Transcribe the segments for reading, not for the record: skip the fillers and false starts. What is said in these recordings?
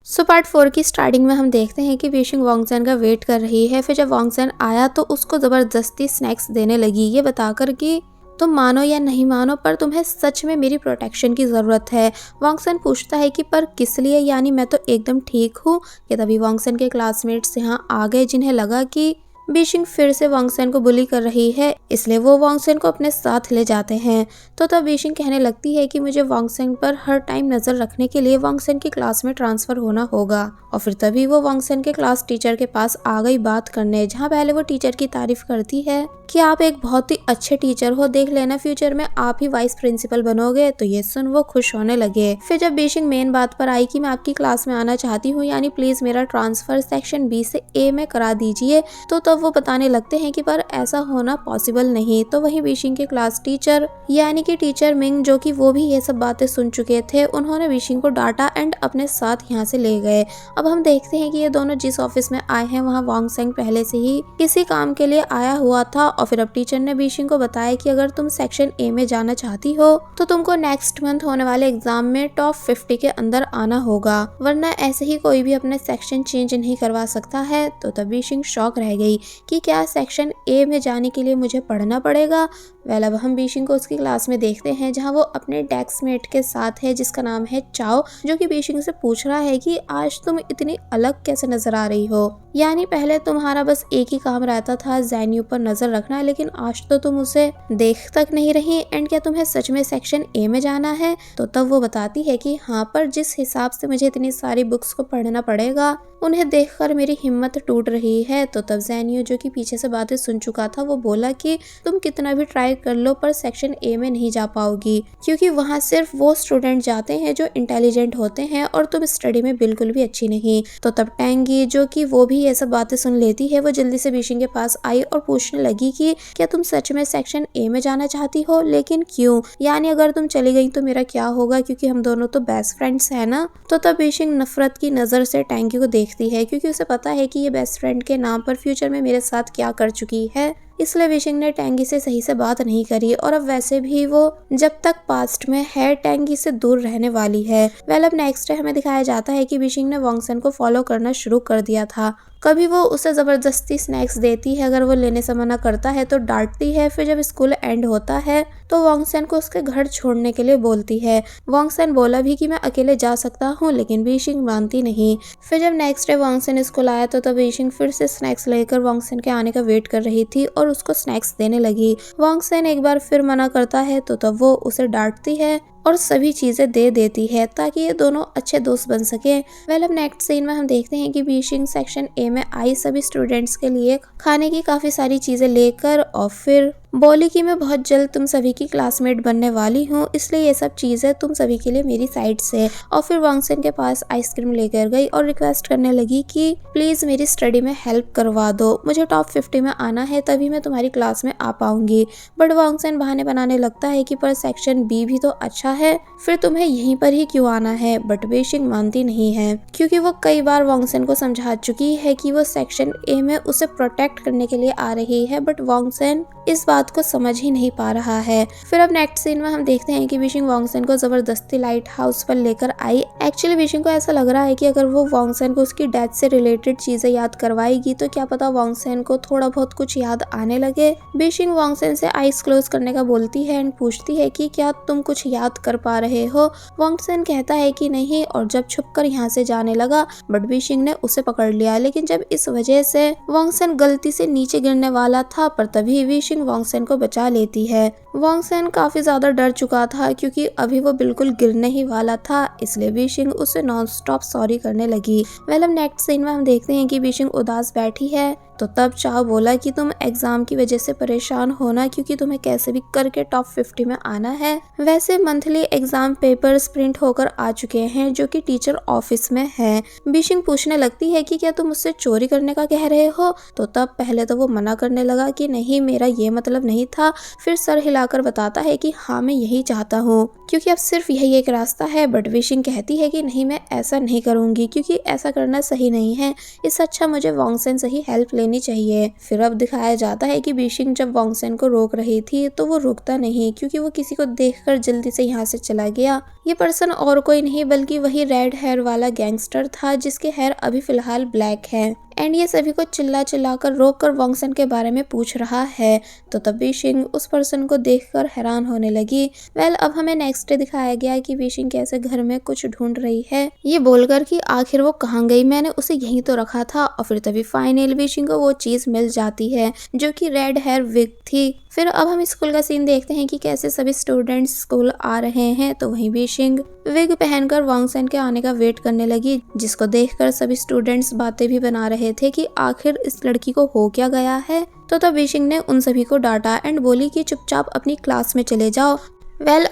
Part 4 की starting में हम देखते हैं कि बीशिंग वांगजन का वेट कर रही है। फिर जब वांगजन आया तो उसको जबरदस्ती स्नैक्स देने लगी, ये बताकर कि तुम मानो या नहीं मानो पर तुम्हें सच में मेरी प्रोटेक्शन की ज़रूरत है। वांगसन पूछता है कि पर किस लिए, यानी मैं तो एकदम ठीक हूँ। कि तभी वांगसन के क्लासमेट्स यहाँ आ गए, जिन्हें लगा कि बीशिंग फिर से वांगसन को बुली कर रही है, इसलिए वो वांगसन को अपने साथ ले जाते हैं। तो तब बीशिंग कहने लगती है कि मुझे वांगसन पर हर टाइम नजर रखने के लिए वांगसन की क्लास में ट्रांसफर होना होगा। और फिर तभी वो वांगसन के क्लास टीचर के पास आ गई बात करने, जहाँ पहले वो टीचर की तारीफ करती है कि आप एक बहुत ही अच्छे टीचर हो, देख लेना फ्यूचर में आप ही वाइस प्रिंसिपल बनोगे। तो ये सुन वो खुश होने लगे। फिर जब बीशिंग मेन बात पर आई कि मैं आपकी क्लास में आना चाहती हूँ, यानी प्लीज मेरा ट्रांसफर सेक्शन बी से ए में करा दीजिए, तो तब वो बताने लगते हैं कि पर ऐसा होना पॉसिबल नहीं। तो वहीं बीशिंग के क्लास टीचर यानी कि टीचर मिंग, जो कि वो भी ये सब बातें सुन चुके थे, उन्होंने बीशिंग को डांटा एंड अपने साथ यहाँ से ले गए। अब हम देखते हैं कि ये दोनों जिस ऑफिस में आए हैं वहाँ वांगसेंग पहले से ही किसी काम के लिए आया हुआ था। और फिर अब टीचर ने बीशिंग को बताया कि अगर तुम सेक्शन ए में जाना चाहती हो तो तुमको नेक्स्ट मंथ होने वाले एग्जाम में टॉप 50 के अंदर आना होगा, वरना ऐसे ही कोई भी अपने सेक्शन चेंज नहीं करवा सकता है। तो तब बीशिंग शॉक रह गई कि क्या सेक्शन ए में जाने के लिए मुझे पढ़ना पड़ेगा। अब हम बीशिंग को उसकी क्लास में देखते हैं, जहाँ वो अपने डेस्कमेट के साथ है, जिसका नाम है चाओ, जो कि बीशिंग से पूछ रहा है कि आज तुम इतनी अलग कैसे नजर आ रही हो, यानी पहले तुम्हारा बस एक ही काम रहता था ज़ैन्यू पर नजर रखना, लेकिन आज तो तुम उसे देख तक नहीं रही। एंड क्या तुम्हें सच में सेक्शन ए में जाना है। तो तब वो बताती है कि हाँ, पर जिस हिसाब से मुझे इतनी सारी बुक्स को पढ़ना पड़ेगा, उन्हें देखकर मेरी हिम्मत टूट रही है। तो तब ज़ैन्यू, जो कि पीछे से बातें सुन चुका था, वो बोला कि तुम कितना भी ट्राई कर लो पर सेक्शन ए में नहीं जा पाओगी, क्योंकि वहाँ सिर्फ वो स्टूडेंट जाते हैं जो इंटेलिजेंट होते हैं और तुम स्टडी में बिल्कुल भी अच्छी नहीं। तो तब टेंगी, जो कि वो भी ये सब बातें सुन लेती है, वो जल्दी से बीशिंग के पास आई और पूछने लगी कि क्या तुम सच में सेक्शन ए में जाना चाहती हो, लेकिन क्यों, यानी अगर तुम चली गई तो मेरा क्या होगा, क्योंकि हम दोनों तो बेस्ट फ्रेंड्स है ना। तो तब बीशिंग नफरत की नजर से टेंगी को देखती है, क्योंकि उसे पता है कि ये बेस्ट फ्रेंड के नाम पर फ्यूचर में मेरे साथ क्या कर चुकी है। इसलिए बीशिंग ने टेंगी से सही से बात नहीं करी, और अब वैसे भी वो जब तक पास्ट में है टेंगी से दूर रहने वाली है। अब नेक्स्ट डे हमें दिखाया जाता है कि बीशिंग ने वांगसन को फॉलो करना शुरू कर दिया था। कभी वो उसे जबरदस्ती स्नैक्स देती है, अगर वो लेने से मना करता है तो डांटती है। फिर जब स्कूल एंड होता है तो वांगसन को उसके घर छोड़ने के लिए बोलती है। वांगसन बोला भी कि मैं अकेले जा सकता हूँ, लेकिन बीशिंग मानती नहीं। फिर जब नेक्स्ट डे वांगसन स्कूल आया तो तब बीशिंग फिर से स्नैक्स लेकर वांगसन के आने का वेट कर रही थी और उसको स्नैक्स देने लगी। वांगसन एक बार फिर मना करता है तो तब वो उसे डांटती है और सभी चीजें दे देती है ताकि ये दोनों अच्छे दोस्त बन सके। अब नेक्स्ट सीन में हम देखते हैं कि बीशिंग सेक्शन ए में आई सभी स्टूडेंट्स के लिए खाने की काफी सारी चीजें लेकर, और फिर बोली कि मैं बहुत जल्द तुम सभी की क्लासमेट बनने वाली हूँ, इसलिए ये सब चीजें तुम सभी के लिए मेरी साइड से। और फिर वांगसन के पास आइसक्रीम लेकर गई और रिक्वेस्ट करने लगी कि प्लीज मेरी स्टडी में हेल्प करवा दो, मुझे टॉप 50 में आना है, तभी मैं तुम्हारी क्लास में आ पाऊंगी। बट वांगसन बहाने बनाने लगता है कि पर सेक्शन बी भी तो अच्छा है, फिर तुम्हें यहीं पर ही क्यों आना है। बट बीशिंग मानती नहीं है, क्योंकि वो कई बार वांगसन को समझा चुकी है कि वो सेक्शन ए में उसे प्रोटेक्ट करने के लिए आ रही है, बट वांगसन इस बात को समझ ही नहीं पा रहा है। फिर अब नेक्स्ट सीन में हम देखते हैं कि बीशिंग वांगसन को जबरदस्ती लाइट हाउस पर लेकर आई। एक्चुअली बीशिंग को ऐसा लग रहा है कि अगर वो वांगसन को उसकी डेथ से रिलेटेड चीजें याद करवाएगी तो क्या पता वांगसन को थोड़ा बहुत कुछ याद आने लगे। बीशिंग वांगसन से आइज क्लोज करने का बोलती है एंड पूछती है कि क्या तुम कुछ याद कर पा रहे हो। वांगसन कहता है कि नहीं, और जब छुपकर यहाँ से जाने लगा, बट बीशिंग ने उसे पकड़ लिया। लेकिन जब इस वजह से वांगसन गलती से नीचे गिरने वाला था, पर तभी बीशिंग वांगसन को बचा लेती है। वांगसन काफी ज्यादा डर चुका था, क्योंकि अभी वो बिल्कुल गिरने ही वाला था, इसलिए बीशिंग उसे नॉन स्टॉप सॉरी करने लगी। अब नेक्स्ट सीन में हम देखते हैं कि बीशिंग उदास बैठी है। तो तब चाओ बोला कि तुम एग्जाम की वजह से परेशान होना, क्योंकि तुम्हें कैसे भी करके टॉप 50 में आना है। वैसे मंथली एग्जाम पेपर्स प्रिंट होकर आ चुके हैं, जो कि टीचर ऑफिस में है। बीशिंग पूछने लगती है कि क्या तुम मुझसे चोरी करने का कह रहे हो। तो तब पहले तो वो मना करने लगा कि नहीं, मेरा ये मतलब नहीं था। फिर सर हिलाकर बताता है कि हाँ, मैं यही चाहता हूँ, क्योंकि अब सिर्फ यही एक रास्ता है। बट बीशिंग कहती है कि नहीं, मैं ऐसा नहीं करूंगी, क्योंकि ऐसा करना सही नहीं है। इससे अच्छा मुझे वांगसन से ही हेल्प लेनी लेनी चाहिए। फिर अब दिखाया जाता है कि बीशिंग जब वॉन्गसेन को रोक रही थी तो वो रुकता नहीं, क्योंकि वो किसी को देखकर जल्दी से यहाँ से चला गया। ये पर्सन और कोई नहीं बल्कि वही रेड हेयर वाला गैंगस्टर था जिसके हेयर अभी फिलहाल ब्लैक है। एंड ये सभी को चिल्ला चिल्ला कर रोक कर वॉन्गसेन के बारे में पूछ रहा है। तो तब बीशिंग उस पर्सन को देखकर हैरान होने लगी। अब हमें नेक्स्ट डे दिखाया गया कि बीशिंग कैसे घर में कुछ ढूंढ रही है, ये बोलकर कि आखिर वो कहाँ गई, मैंने उसे यहीं तो रखा था। और फिर तभी फाइनली बीशिंग को वो चीज मिल जाती है जो कि रेड हेयर विग थी। फिर अब हम स्कूल का सीन देखते हैं कि कैसे सभी स्टूडेंट्स स्कूल आ रहे हैं। तो वहीं बीशिंग विग पहनकर वॉन्गसेन के आने का वेट करने लगी, जिसको देखकर सभी स्टूडेंट्स बातें भी बना रहे थे कि आखिर इस लड़की को हो क्या गया है। तो तब बीशिंग ने उन सभी को डांटा एंड बोली कि चुपचाप अपनी क्लास में चले जाओ।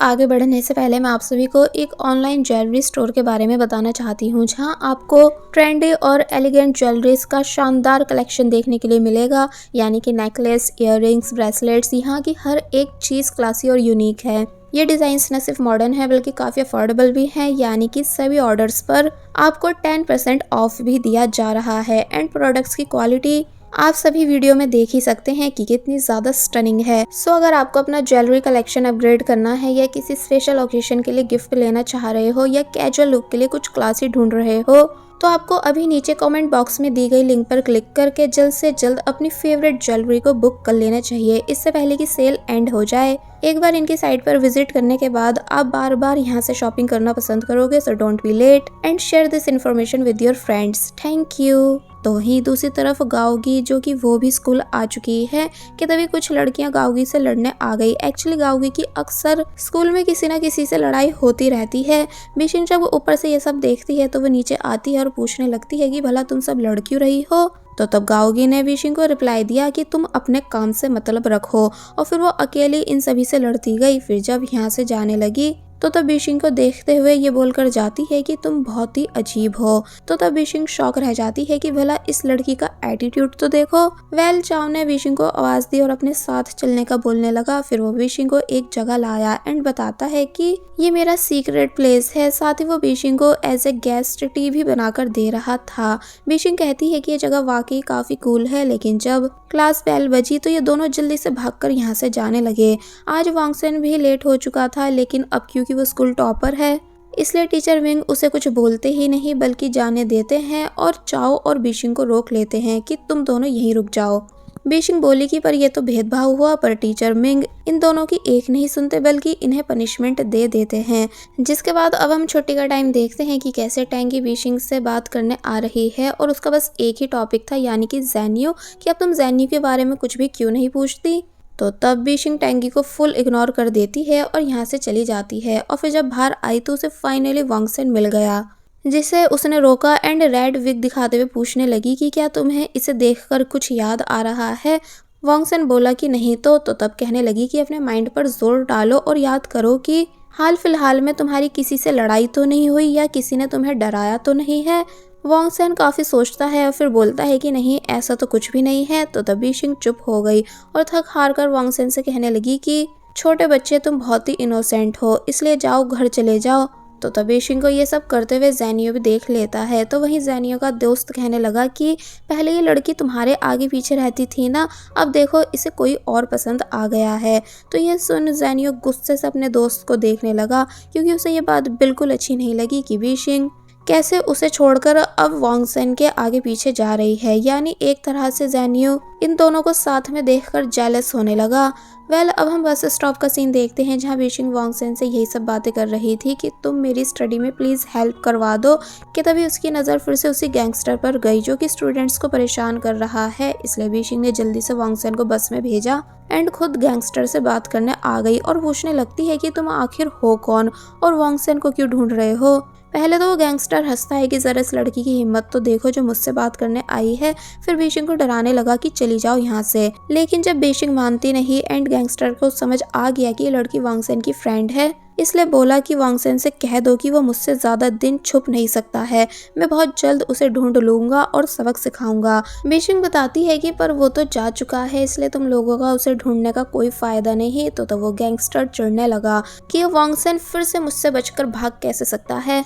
आगे बढ़ने से पहले मैं आप सभी को एक ऑनलाइन ज्वेलरी स्टोर के बारे में बताना चाहती हूँ, जहाँ आपको ट्रेंडी और एलिगेंट ज्वेलरीज का शानदार कलेक्शन देखने के लिए मिलेगा। यानी कि नेकलेस, इयररिंग्स, ब्रेसलेट्स, यहाँ की हर एक चीज क्लासी और यूनिक है। ये डिजाइन्स न सिर्फ मॉडर्न है बल्कि काफी अफोर्डेबल भी है। यानी कि सभी ऑर्डर्स पर आपको 10% ऑफ भी दिया जा रहा है। एंड प्रोडक्ट्स की क्वालिटी आप सभी वीडियो में देख ही सकते हैं कि कितनी ज्यादा स्टनिंग है। सो अगर आपको अपना ज्वेलरी कलेक्शन अपग्रेड करना है या किसी स्पेशल ओकेजन के लिए गिफ्ट लेना चाह रहे हो या कैजुअल लुक के लिए कुछ क्लासी ढूंढ रहे हो, तो आपको अभी नीचे कमेंट बॉक्स में दी गई लिंक पर क्लिक करके जल्द से जल्द अपनी फेवरेट ज्वेलरी को बुक कर लेना चाहिए, इससे पहले कि सेल एंड हो जाए। एक बार इनकी साइट पर विजिट करने के बाद आप बार बार यहाँ से शॉपिंग करना पसंद करोगे। So don't be late and share this information with your friends. Thank you. तो वहीं दूसरी तरफ गाओगी, जो कि वो भी स्कूल आ चुकी है, कि तभी कुछ लड़कियां गाओगी से लड़ने आ गई। एक्चुअली गाओगी की अक्सर स्कूल में किसी न किसी से लड़ाई होती रहती है। बीशिंग जब ऊपर से ये सब देखती है तो वो नीचे आती है और पूछने लगती है कि भला तुम सब लड़ क्यों रही हो। तो तब गाओगी ने बीशिंग को रिप्लाई दिया कि तुम अपने काम से मतलब रखो। और फिर वो अकेली इन सभी से लड़ती गई। फिर जब यहाँ से जाने लगी तो तब बीशिंग को देखते हुए ये बोलकर जाती है कि तुम बहुत ही अजीब हो। तो तब बीशिंग शॉक रह जाती है कि भला इस लड़की का एटीट्यूड तो देखो। चाव ने बीशिंग को आवाज दी और अपने साथ चलने का बोलने लगा। फिर वो बीशिंग को एक जगह लाया एंड बताता है कि ये मेरा सीक्रेट प्लेस है। साथ ही वो बीशिंग को एज ए गेस्ट टी भी बनाकर दे रहा था। बीशिंग कहती है कि ये जगह वाकई काफी कूल है, लेकिन जब क्लास बेल बजी तो ये दोनों जल्दी से भागकर यहाँ से जाने लगे। आज वॉन्गसेन भी लेट हो चुका था, लेकिन अब क्योंकि वो स्कूल टॉपर है इसलिए टीचर विंग उसे कुछ बोलते ही नहीं बल्कि जाने देते हैं और चाओ और बीशिंग को रोक लेते हैं कि तुम दोनों यहीं रुक जाओ। बीशिंग बोली कि पर ये तो भेदभाव हुआ, पर टीचर मिंग इन दोनों की एक नहीं सुनते बल्कि इन्हें पनिशमेंट दे देते हैं। जिसके बाद अब हम छुट्टी का टाइम देखते हैं कि कैसे टैंगी बीशिंग से बात करने आ रही है और उसका बस एक ही टॉपिक था, यानी कि ज़ेनियो, कि अब तुम ज़ेनियो के बारे में कुछ भी क्यों नहीं पूछती। तो तब बीशिंग टैंगी को फुल इग्नोर कर देती है और यहाँ से चली जाती है। और फिर जब बाहर आई तो उसे फाइनली वॉन्गसेन मिल गया, जिसे उसने रोका एंड रेड विग दिखाते हुए पूछने लगी कि क्या तुम्हें इसे देखकर कुछ याद आ रहा है। वॉन्गसेन बोला कि नहीं। तो तब कहने लगी कि अपने माइंड पर जोर डालो और याद करो कि हाल फिलहाल में तुम्हारी किसी से लड़ाई तो नहीं हुई या किसी ने तुम्हें डराया तो नहीं है। वॉन्गसेन काफी सोचता है और फिर बोलता है कि नहीं, ऐसा तो कुछ भी नहीं है। तो तब बीशिंग चुप हो गई और थक हार कर वॉन्गसेन से कहने लगी कि छोटे बच्चे तुम बहुत ही इनोसेंट हो, इसलिए जाओ घर चले जाओ। तो तब बीशिंग को ये सब करते हुए ज़ेनियो भी देख लेता है। तो वहीं ज़ेनियो का दोस्त कहने लगा कि पहले ये लड़की तुम्हारे आगे पीछे रहती थी ना, अब देखो इसे कोई और पसंद आ गया है। तो ये सुन ज़ेनियो गुस्से से अपने दोस्त को देखने लगा, क्योंकि उसे ये बात बिल्कुल अच्छी नहीं लगी कि बीशिंग कैसे उसे छोड़कर अब वॉन्गसेन के आगे पीछे जा रही है। यानी एक तरह से ज़ेनियो इन दोनों को साथ में देखकर जेलस होने लगा। अब हम बस स्टॉप का सीन देखते हैं, जहां बीशिंग वॉन्गसेन से यही सब बातें कर रही थी कि तुम मेरी स्टडी में प्लीज हेल्प करवा दो। कि तभी उसकी नज़र फिर से उसी गैंगस्टर पर गई जो कि स्टूडेंट्स को परेशान कर रहा है। इसलिए बीशिंग ने जल्दी से वॉन्गसेन को बस में भेजा एंड खुद गैंगस्टर से बात करने आ गई और पूछने लगती है कि तुम आखिर हो कौन और वॉन्गसेन को क्यों ढूंढ रहे हो। पहले तो वो गैंगस्टर हंसता है कि जरा इस लड़की की हिम्मत तो देखो जो मुझसे बात करने आई है। फिर बीशिंग को डराने लगा कि चली जाओ यहाँ से, लेकिन जब बीशिंग मानती नहीं एंड गैंगस्टर को समझ आ गया कि ये लड़की वॉन्गसेन की फ्रेंड है, इसलिए बोला कि वांगसेन से कह दो कि वो मुझसे ज्यादा दिन छुप नहीं सकता है, मैं बहुत जल्द उसे ढूंढ लूंगा और सबक सिखाऊंगा। बीशिंग बताती है कि पर वो तो जा चुका है, इसलिए तुम लोगों का उसे ढूंढने का कोई फायदा नहीं। तो वो गैंगस्टर चिढ़ने लगा कि वांगसेन फिर से मुझसे बचकर भाग कैसे सकता है।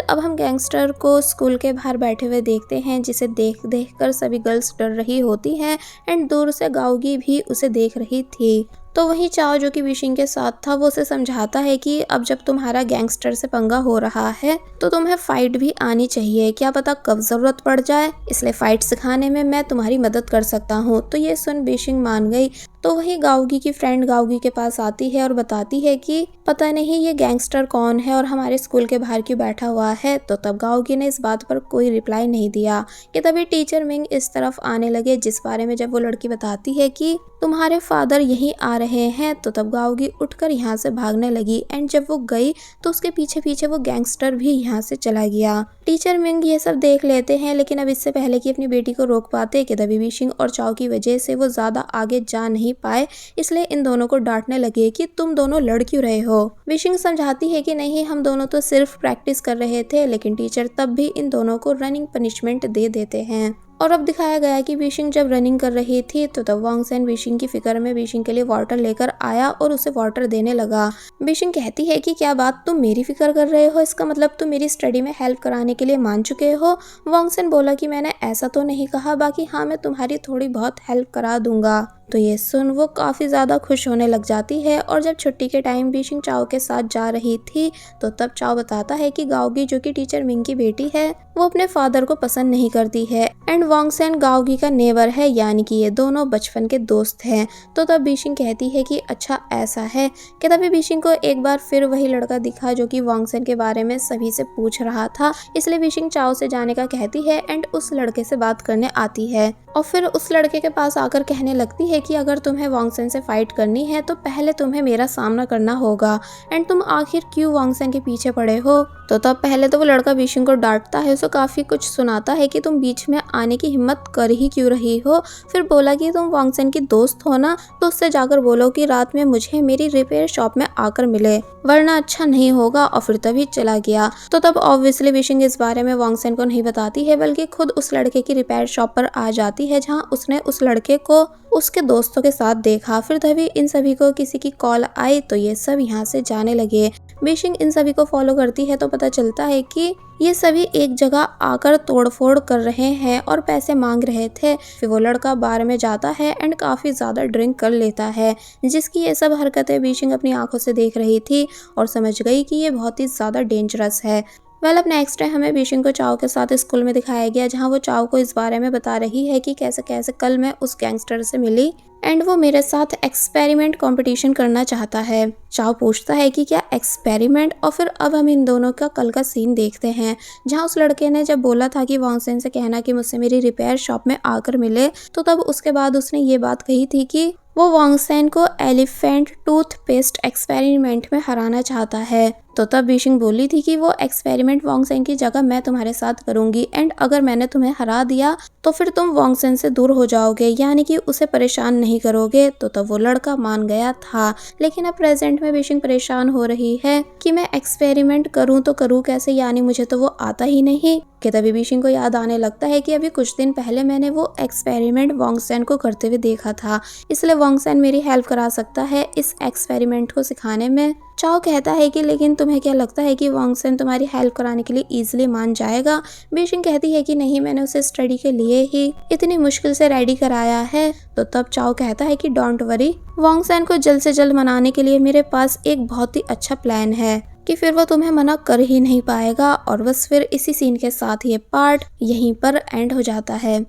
अब हम गैंगस्टर को स्कूल के बाहर बैठे हुए देखते हैं, जिसे देख देख कर सभी गर्ल्स डर रही होती हैं एंड दूर से गाओगी भी उसे देख रही थी। तो वहीं चाओ जो कि बीशिंग के साथ था, वो उसे समझाता है कि अब जब तुम्हारा गैंगस्टर से पंगा हो रहा है तो तुम्हें फाइट भी आनी चाहिए, क्या पता कब जरूरत पड़ जाए, इसलिए फाइट सिखाने में मैं तुम्हारी मदद कर सकता हूँ। तो ये सुन बीशिंग मान गई। तो वही गाओगी की फ्रेंड गाओगी के पास आती है और बताती है कि पता नहीं ये गैंगस्टर कौन है और हमारे स्कूल के बाहर क्यों बैठा हुआ है। तो तब गाओगी ने इस बात पर कोई रिप्लाई नहीं दिया कि तभी टीचर मिंग इस तरफ आने लगे, जिस बारे में जब वो लड़की बताती है कि तुम्हारे फादर यहीं आ रहे हैं। तो तब गाओगी उठकर यहाँ से भागने लगी एंड जब वो गई तो उसके पीछे पीछे वो गैंगस्टर भी यहाँ से चला गया। टीचर मिंग ये सब देख लेते हैं, लेकिन अब इससे पहले कि अपनी बेटी को रोक पाते कि तभी बीशिंग और चाओ की वजह से वो ज्यादा आगे जा नहीं पाए, इसलिए इन दोनों को डांटने लगे कि तुम दोनों लड़ क्यों रहे हो। बीशिंग समझाती है कि नहीं, हम दोनों तो सिर्फ प्रैक्टिस कर रहे थे, लेकिन टीचर तब भी इन दोनों को रनिंग पनिशमेंट दे देते हैं। और अब दिखाया गया कि बीशिंग जब रनिंग कर रही थी तो तब वांगसेन बीशिंग की फिक्र में बीशिंग के लिए वाटर लेकर आया और उसे वाटर देने लगा। बीशिंग कहती है कि क्या बात, तुम मेरी फिक्र कर रहे हो, इसका मतलब तुम मेरी स्टडी में हेल्प कराने के लिए मान चुके हो। वांगसेन बोला कि मैंने ऐसा तो नहीं कहा, बाकी हाँ मैं तुम्हारी थोड़ी बहुत हेल्प करा दूंगा। तो ये सुन वो काफी ज्यादा खुश होने लग जाती है। और जब छुट्टी के टाइम बीशिंग चाओ के साथ जा रही थी तो तब चाओ बताता है कि गाओगी जो कि टीचर मिंग की बेटी है, वो अपने फादर को पसंद नहीं करती है एंड वांगसेन गाओगी का नेबर है, यानी कि ये दोनों बचपन के दोस्त हैं। तो तब बीशिंग कहती है कि अच्छा ऐसा है। कि तभी बीशिंग को एक बार फिर वही लड़का दिखा जो कि वांगसेन के बारे में सभी से पूछ रहा था, इसलिए बीशिंग चाओ से जाने का कहती है एंड उस लड़के से बात करने आती है और फिर उस लड़के के पास आकर कहने लगती है कि अगर तुम्हें वांगसेन से फाइट करनी है तो पहले तुम्हें मेरा सामना करना होगा एंड तुम आखिर क्यों वांगसेन के पीछे पड़े हो। तो तब पहले तो वो लड़का बीशिंग को डांटता है, उसे काफी कुछ सुनाता है कि तुम बीच में आने की हिम्मत कर ही क्यों रही हो। फिर बोला कि तुम वांगसेन की दोस्त हो ना, तो उससे जाकर बोलो कि रात में मुझे मेरी रिपेयर शॉप में आकर मिले, वरना अच्छा नहीं होगा। और फिर तभी चला गया। तो तब ऑब्वियसली बीशिंग इस बारे में वांगसेन को नहीं बताती है, बल्कि खुद उस लड़के की रिपेयर शॉप पर आ जाती है जहाँ उसने उस लड़के को उसके दोस्तों के साथ देखा। फिर तभी इन सभी को किसी की कॉल आई तो ये सब यहाँ से जाने लगे। बीशिंग इन सभी को फॉलो करती है तो पता चलता है कि ये सभी एक जगह आकर तोड़फोड़ कर रहे हैं और पैसे मांग रहे थे। फिर वो लड़का बार में जाता है एंड काफी ज्यादा ड्रिंक कर लेता है, जिसकी ये सब हरकतें बीशिंग अपनी आंखों से देख रही थी और समझ गई कि ये बहुत ही ज्यादा डेंजरस है। अब नेक्स्ट डे हमें बीशिंग को चाओ के साथ स्कूल में दिखाया गया, जहाँ वो चाओ को इस बारे में बता रही है कि कैसे कैसे कल मैं उस गैंगस्टर से मिली एंड वो मेरे साथ एक्सपेरिमेंट कंपटीशन करना चाहता है। चाओ पूछता है कि क्या एक्सपेरिमेंट, और फिर अब हम इन दोनों का कल का सीन देखते हैं, जहाँ उस लड़के ने जब बोला था कि वांगसेन से कहना कि मुझसे मेरी रिपेयर शॉप में आकर मिले, तो तब उसके बाद उसने ये बात कही थी कि वो वांगसेन को एलिफेंट टूथपेस्ट एक्सपेरिमेंट में हराना चाहता है। तो तब बीशिंग बोली थी कि वो एक्सपेरिमेंट वांगसेन की जगह मैं तुम्हारे साथ करूंगी एंड अगर मैंने तुम्हें हरा दिया तो फिर तुम वांगसेन से दूर हो जाओगे, यानी कि उसे परेशान नहीं करोगे। तो तब वो लड़का मान गया था, लेकिन अब प्रेजेंट में बीशिंग परेशान हो रही है कि मैं एक्सपेरिमेंट करूं तो करूं कैसे, यानी मुझे तो वो आता ही नहीं। कि तभी बीशिंग को याद आने लगता है कि अभी कुछ दिन पहले मैंने वो एक्सपेरिमेंट वांगसेन को करते हुए देखा था, इसलिए वांगसेन मेरी हेल्प करा सकता है इस एक्सपेरिमेंट को सिखाने में। चाओ कहता है कि लेकिन तुम्हें क्या लगता है कि वांगसेन तुम्हारी हेल्प कराने के लिए इजीली मान जाएगा। बीशिंग कहती है कि नहीं, मैंने उसे स्टडी के लिए ही इतनी मुश्किल से रेडी कराया है। तो तब चाओ कहता है कि डोंट वरी, वांगसेन को जल्द से जल्द मनाने के लिए मेरे पास एक बहुत ही अच्छा प्लान है कि फिर वो तुम्हें मना कर ही नहीं पाएगा। और बस फिर इसी सीन के साथ ये पार्ट यहीं पर एंड हो जाता है।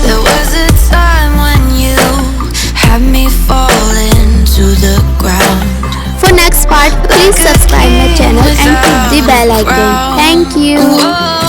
There was a time when you had me falling to the ground. For next part, please subscribe my channel and click the bell icon. Thank you.